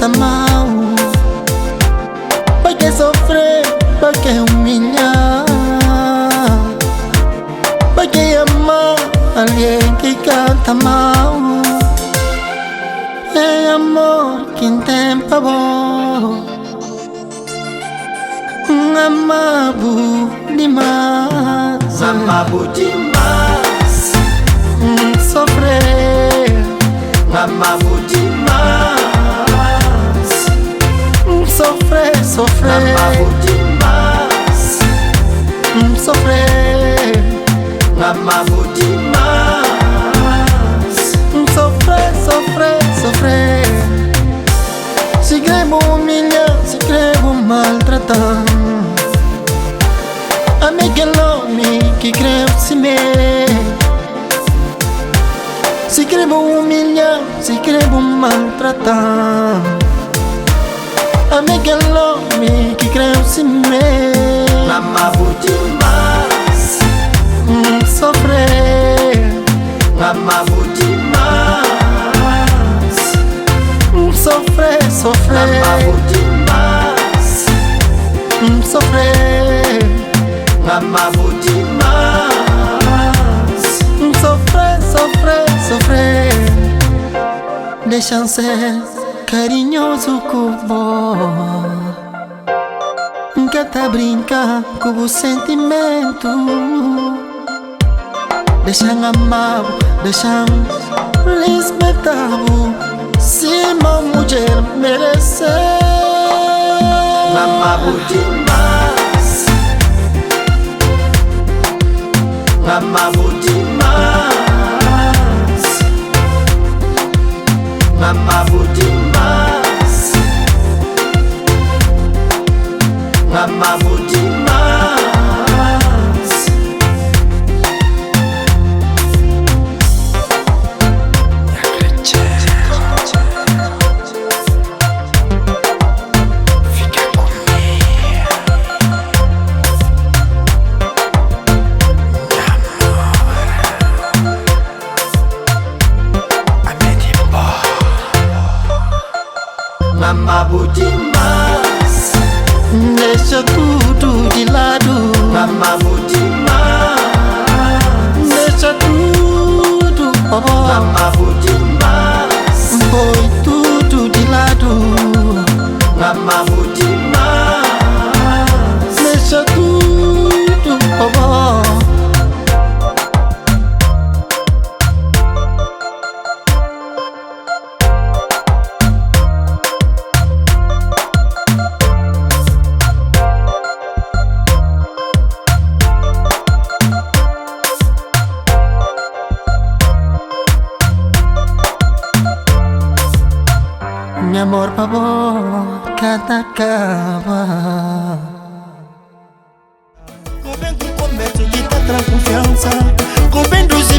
canta mal. Para que sofrer, para que humilhar, para que amar alguém que canta mal. É amor que tem pavor, amabo demais, amabo demais, sofrer, amabo demais, sofrer, sofrer, amabo demais, sofrer, amabo demais, sofrer, sofrer, sofrer. Se queremos humilhar, se queremos maltratar, aquele homem que cresce me. Se queremos humilhar, se queremos maltratar, aquele homem que cresce me. amabo demais, sofrer, amabo demais, sofrer, sofrer, amabo demais, sofrer, amabo demais, sofrer, sofrer, sofrer. Deixa ser carinhoso com você, nunca tá brincar com o sentimento. Deixa amar, deixa respeitar, se uma mulher merecer. amabo demais, amabo demais, amabo demais, amabo demais. Amabo demais, Deixa tudo de lado, amabo demais, deixa tudo, oh, amabo demais, põe tudo de lado, amabo demais, deixa tudo, oh. Meu amor, por favor, cada acaba. Cobrindo o comércio de confiança, cobrindo os